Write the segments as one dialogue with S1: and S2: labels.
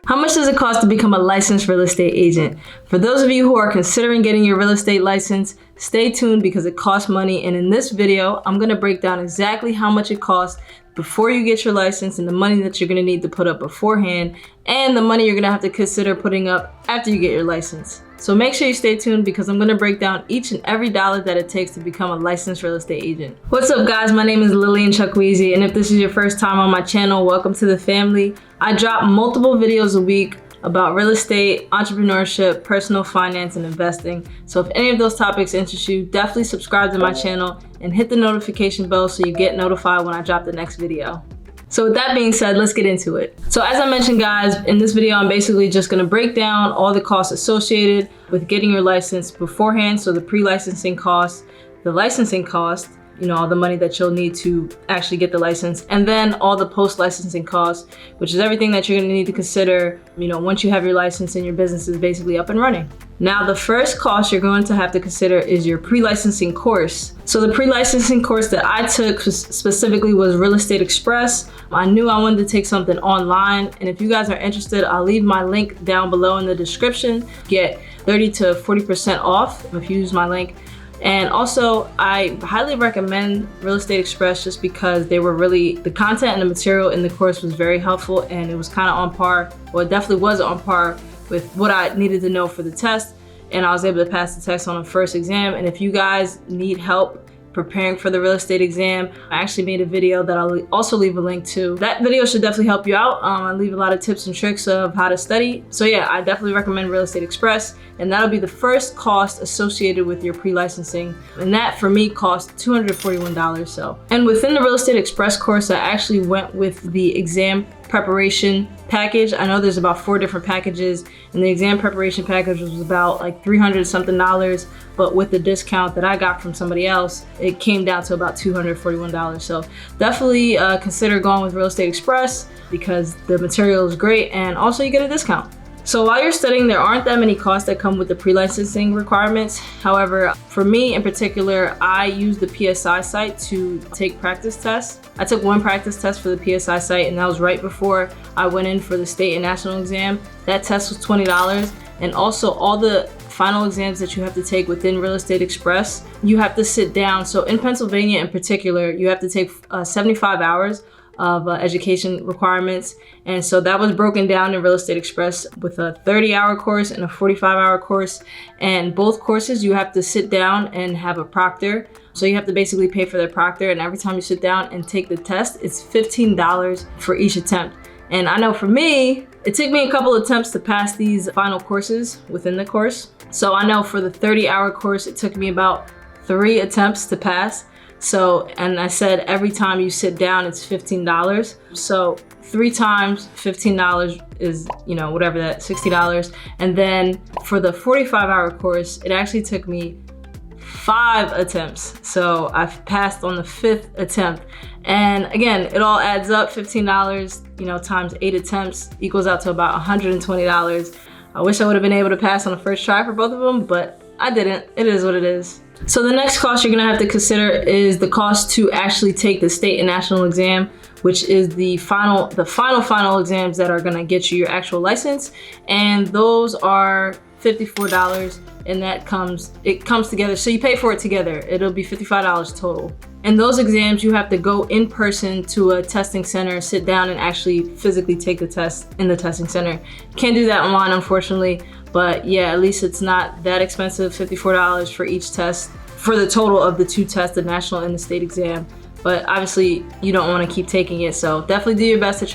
S1: How much does it cost to become a licensed real estate agent? For those of you who are considering getting your real estate license, stay tuned because it costs money. And in this video, I'm gonna break down exactly how much it costs before you get your license and the money that you're gonna need to put up beforehand and the money you're gonna have to consider putting up after you get your license. So make sure you stay tuned because I'm gonna break down each and every dollar that it takes to become a licensed real estate agent. What's up guys, my name is Lillian Chukwueze, and if this is your first time on my channel, welcome to the family. I drop multiple videos a week about real estate, entrepreneurship, personal finance, and investing. So if any of those topics interest you, definitely subscribe to my channel and hit the notification bell so you get notified when I drop the next video. So with that being said, let's get into it. So as I mentioned guys, in this video, I'm basically just gonna break down all the costs associated with getting your license beforehand. So the pre-licensing costs, the licensing cost, all the money that you'll need to actually get the license, and then all the post-licensing costs, which is everything that you're gonna need to consider, once you have your license and your business is basically up and running. Now, the first cost you're going to have to consider is your pre-licensing course. So the pre-licensing course that I took specifically was Real Estate Express. I knew I wanted to take something online, and if you guys are interested, I'll leave my link down below in the description. Get 30 to 40% off if you use my link. And also, I highly recommend Real Estate Express just because the content and the material in the course was very helpful, and it was kind of on par, well, it definitely was on par with what I needed to know for the test, and I was able to pass the test on the first exam. And if you guys need help preparing for the real estate exam, I actually made a video that I'll also leave a link to. That video should definitely help you out. I leave a lot of tips and tricks of how to study. So yeah, I definitely recommend Real Estate Express, and that'll be the first cost associated with your pre-licensing. And that for me cost $241. And within the Real Estate Express course, I actually went with the exam preparation package. I know there's about 4 different packages, and the exam preparation package was about like $300 something, but with the discount that I got from somebody else, it came down to about $241. So definitely consider going with Real Estate Express because the material is great, and also you get a discount. So while you're studying, there aren't that many costs that come with the pre-licensing requirements. However, for me in particular, I use the PSI site to take practice tests. I took 1 practice test for the PSI site, and that was right before I went in for the state and national exam. That test was $20, and also all the final exams that you have to take within Real Estate Express, you have to sit down. So in Pennsylvania in particular, you have to take 75 hours of education requirements. And so that was broken down in Real Estate Express with a 30-hour course and a 45-hour course. And both courses, you have to sit down and have a proctor. So you have to basically pay for their proctor. And every time you sit down and take the test, it's $15 for each attempt. And I know for me, it took me a couple attempts to pass these final courses within the course. So I know for the 30-hour course, it took me about 3 attempts to pass. So, and I said every time you sit down, it's $15. So 3 times $15 is, whatever that, $60. And then for the 45-hour course, it actually took me 5 attempts. So I've passed on the 5th attempt. And again, it all adds up. $15, times 8 attempts equals out to about $120. I wish I would have been able to pass on the first try for both of them, but I didn't. It is what it is. So the next cost you're gonna have to consider is the cost to actually take the state and national exam, which is the final exams that are gonna get you your actual license. And those are $54, and it comes together. So you pay for it together. It'll be $55 total. And those exams, you have to go in person to a testing center, sit down and actually physically take the test in the testing center. Can't do that online, unfortunately. But yeah, at least it's not that expensive, $54 for each test, for the total of the 2 tests, the national and the state exam. But obviously you don't want to keep taking it, so definitely do your best to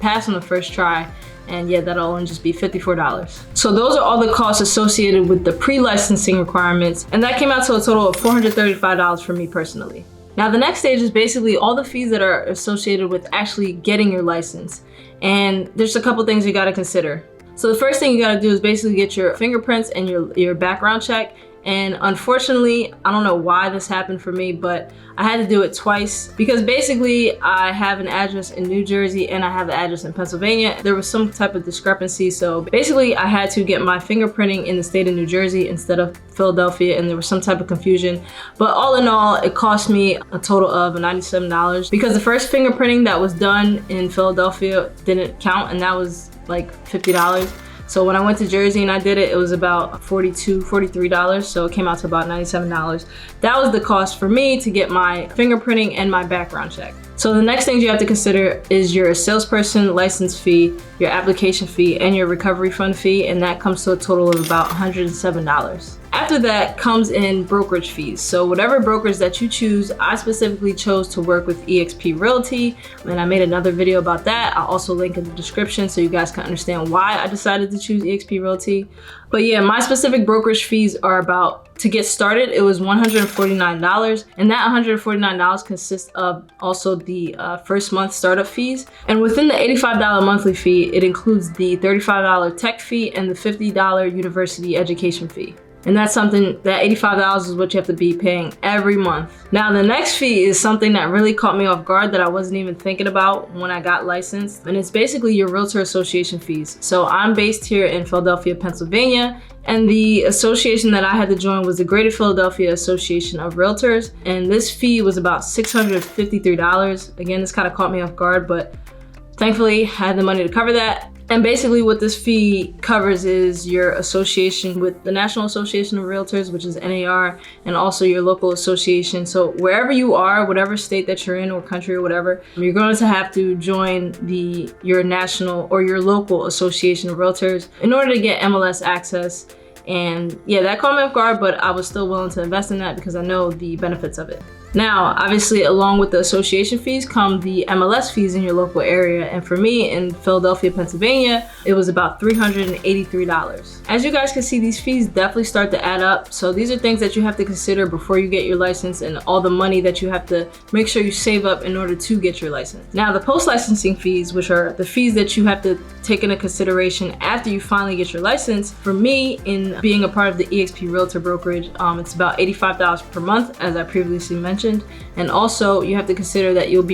S1: pass on the first try. And yeah, that'll only just be $54. So those are all the costs associated with the pre-licensing requirements, and that came out to a total of $435 for me personally. Now the next stage is basically all the fees that are associated with actually getting your license. And there's a couple things you gotta consider. So the first thing you gotta do is basically get your fingerprints and your background check. And unfortunately, I don't know why this happened for me, but I had to do it twice because basically I have an address in New Jersey and I have an address in Pennsylvania. There was some type of discrepancy. So basically I had to get my fingerprinting in the state of New Jersey instead of Philadelphia, and there was some type of confusion. But all in all, it cost me a total of $97 because the first fingerprinting that was done in Philadelphia didn't count, and that was like $50. So when I went to Jersey and I did it, it was about $42, $43. So it came out to about $97. That was the cost for me to get my fingerprinting and my background check. So the next things you have to consider is your salesperson license fee, your application fee, and your recovery fund fee, and that comes to a total of about $107. After that comes in brokerage fees. So whatever brokers that you choose, I specifically chose to work with eXp Realty, and I made another video about that. I'll also link in the description so you guys can understand why I decided to choose eXp Realty. But yeah, my specific brokerage fees are about, to get started, it was $149, and that $149 consists of also the first month startup fees. And within the $85 monthly fee, it includes the $35 tech fee and the $50 university education fee. And that's something, that $85 is what you have to be paying every month. Now the next fee is something that really caught me off guard that I wasn't even thinking about when I got licensed. And it's basically your Realtor Association fees. So I'm based here in Philadelphia, Pennsylvania, and the association that I had to join was the Greater Philadelphia Association of Realtors. And this fee was about $653. Again, this kind of caught me off guard, but thankfully I had the money to cover that. And basically what this fee covers is your association with the National Association of Realtors, which is NAR, and also your local association. So wherever you are, whatever state that you're in or country or whatever, you're going to have to join your national or your local association of realtors in order to get MLS access. And yeah, that caught me off guard, but I was still willing to invest in that because I know the benefits of it. Now, obviously, along with the association fees come the MLS fees in your local area. And for me in Philadelphia, Pennsylvania, it was about $383. As you guys can see, these fees definitely start to add up. So these are things that you have to consider before you get your license, and all the money that you have to make sure you save up in order to get your license. Now, the post-licensing fees, which are the fees that you have to take into consideration after you finally get your license. For me, in being a part of the eXp Realtor brokerage, it's about $85 per month, as I previously mentioned. And also you have to consider that you have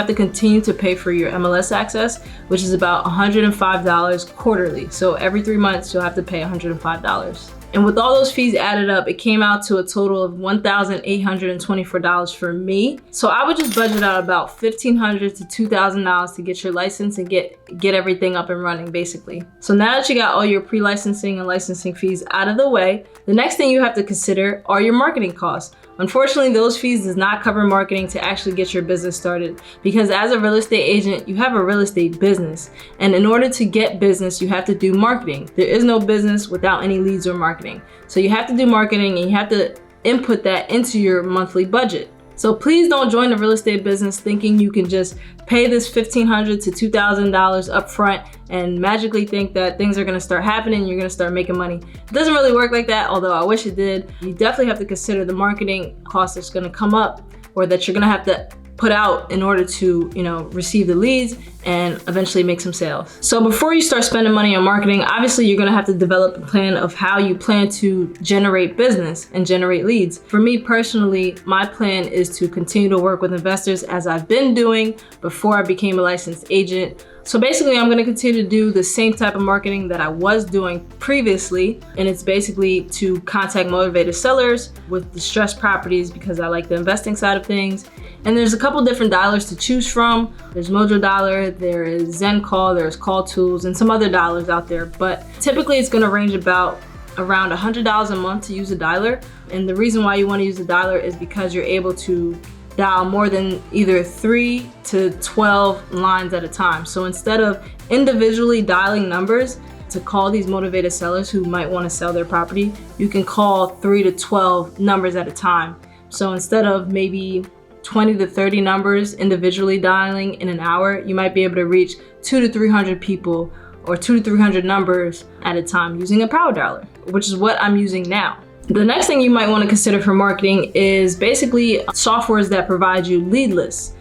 S1: to continue to pay for your MLS access, which is about $105 quarterly. So every 3 months you'll have to pay $105. And with all those fees added up, it came out to a total of $1,824 for me. So I would just budget out about $1,500 to $2,000 to get your license and get everything up and running, basically. So now that you got all your pre-licensing and licensing fees out of the way, the next thing you have to consider are your marketing costs. Unfortunately, those fees does not cover marketing to actually get your business started, because as a real estate agent, you have a real estate business. And in order to get business, you have to do marketing. There is no business without any leads or marketing. So you have to do marketing, and you have to input that into your monthly budget. So please don't join the real estate business thinking you can just pay this $1,500 to $2,000 upfront and magically think that things are gonna start happening and you're gonna start making money. It doesn't really work like that, although I wish it did. You definitely have to consider the marketing cost that's gonna come up, or that you're gonna have to put out in order to, receive the leads and eventually make some sales. So before you start spending money on marketing, obviously you're gonna have to develop a plan of how you plan to generate business and generate leads. For me personally, my plan is to continue to work with investors as I've been doing before I became a licensed agent. So basically, I'm gonna continue to do the same type of marketing that I was doing previously, and it's basically to contact motivated sellers with distressed properties because I like the investing side of things. And there's a couple different dollars to choose from. There's Mojo Dollar, there is Zen Call, there's Call Tools, and some other dollars out there. But typically it's gonna range about around $100 a month to use a dialer. And the reason why you wanna use a dialer is because you're able to dial more than either 3 to 12 lines at a time. So instead of individually dialing numbers to call these motivated sellers who might want to sell their property, you can call 3 to 12 numbers at a time. So instead of maybe 20 to 30 numbers individually dialing in an hour, you might be able to reach 200 to 300 people or 200 to 300 numbers at a time using a power dialer, which is what I'm using now. The next thing you might want to consider for marketing is basically softwares that provide you lead lists.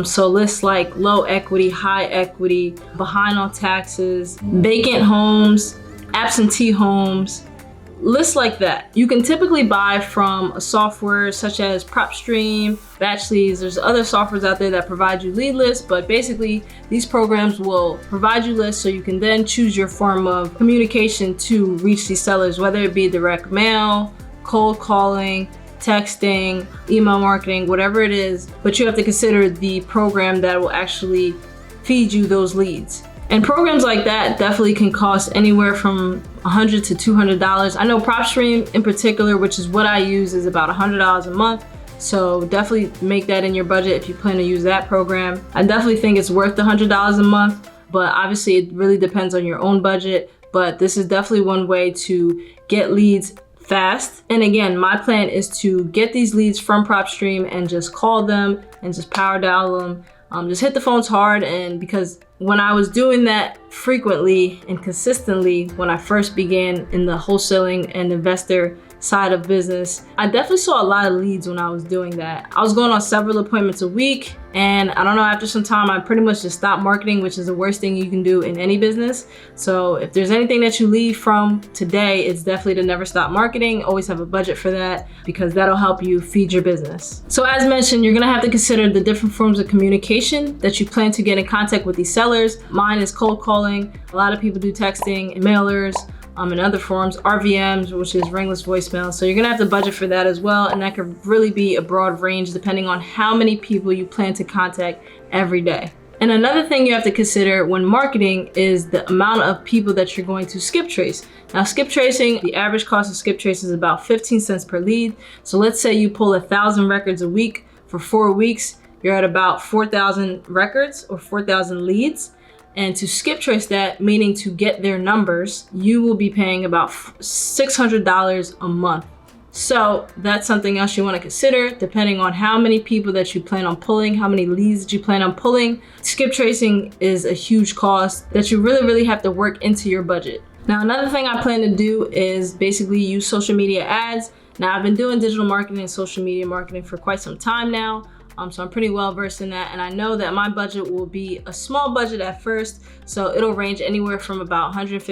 S1: So lists like low equity, high equity, behind on taxes, vacant homes, absentee homes, lists like that you can typically buy from a software such as PropStream, Batch Leads. There's other softwares out there that provide you lead lists, but basically these programs will provide you lists so you can then choose your form of communication to reach these sellers, whether it be direct mail, cold calling, texting, email marketing, whatever it is. But you have to consider the program that will actually feed you those leads. And programs like that definitely can cost anywhere from $100 to $200. I know PropStream in particular, which is what I use, is about $100 a month. So definitely make that in your budget if you plan to use that program. I definitely think it's worth the $100 a month, but obviously it really depends on your own budget. But this is definitely one way to get leads fast. And again, my plan is to get these leads from PropStream and just call them and just power dial them. Just hit the phones hard. And because when I was doing that frequently and consistently when I first began in the wholesaling and investor side of business, I definitely saw a lot of leads when I was doing that. I was going on several appointments a week, and I don't know, after some time I pretty much just stopped marketing, which is the worst thing you can do in any business. So if there's anything that you leave from today, it's definitely to never stop marketing. Always have a budget for that, because that'll help you feed your business. So as mentioned, you're gonna have to consider the different forms of communication that you plan to get in contact with these sellers. Mine is cold calling. A lot of people do texting and mailers. And other forms, RVMs, which is ringless voicemail. So you're gonna have to budget for that as well. And that could really be a broad range depending on how many people you plan to contact every day. And another thing you have to consider when marketing is the amount of people that you're going to skip trace. Now, skip tracing, the average cost of skip trace is about 15 cents per lead. So let's say you pull 1,000 records a week for 4 weeks, you're at about 4,000 records or 4,000 leads. And to skip trace that, meaning to get their numbers, you will be paying about $600 a month. So that's something else you want to consider, depending on how many people that you plan on pulling, how many leads that you plan on pulling. Skip tracing is a huge cost that you really have to work into your budget. Now, another thing I plan to do is basically use social media ads. Now, I've been doing digital marketing and social media marketing for quite some time now. So I'm pretty well versed in that, and I know that my budget will be a small budget at first, so it'll range anywhere from about $150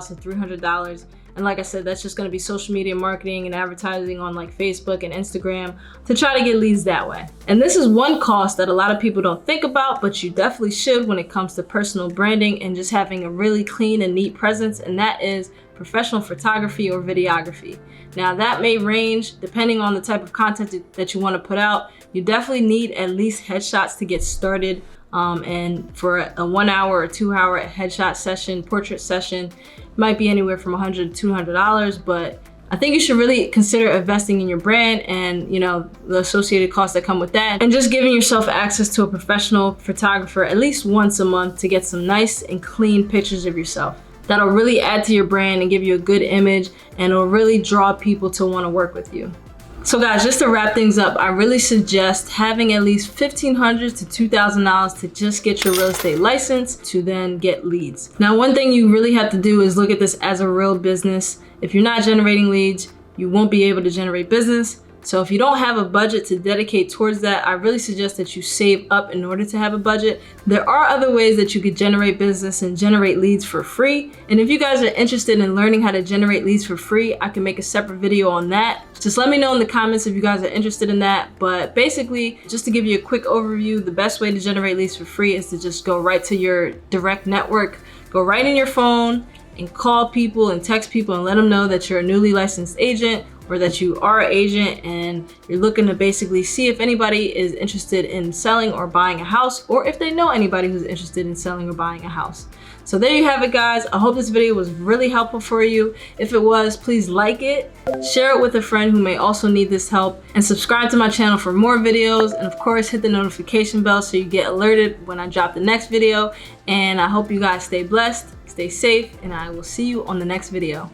S1: to $300. And like I said, that's just gonna be social media marketing and advertising on like Facebook and Instagram to try to get leads that way. And this is one cost that a lot of people don't think about, but you definitely should when it comes to personal branding and just having a really clean and neat presence, and that is professional photography or videography. Now that may range depending on the type of content that you want to put out. You definitely need at least headshots to get started. And for a 1 hour or 2 hour headshot session, portrait session, it might be anywhere from $100 to $200, but I think you should really consider investing in your brand and, you know, the associated costs that come with that, and just giving yourself access to a professional photographer at least once a month to get some nice and clean pictures of yourself. That'll really add to your brand and give you a good image, and it'll really draw people to want to work with you. So guys, just to wrap things up, I really suggest having at least $1,500 to $2,000 to just get your real estate license to then get leads. Now, one thing you really have to do is look at this as a real business. If you're not generating leads, you won't be able to generate business. So if you don't have a budget to dedicate towards that, I really suggest that you save up in order to have a budget. There are other ways that you could generate business and generate leads for free. And if you guys are interested in learning how to generate leads for free, I can make a separate video on that. Just let me know in the comments if you guys are interested in that. But basically, just to give you a quick overview, the best way to generate leads for free is to just go right to your direct network, go right in your phone and call people and text people and let them know that you're a newly licensed agent, or that you are an agent and you're looking to basically see if anybody is interested in selling or buying a house, or if they know anybody who's interested in selling or buying a house. So there you have it, guys. I hope this video was really helpful for you. If it was, please like it, share it with a friend who may also need this help, and subscribe to my channel for more videos. And of course, hit the notification bell so you get alerted when I drop the next video. And I hope you guys stay blessed, stay safe, and I will see you on the next video.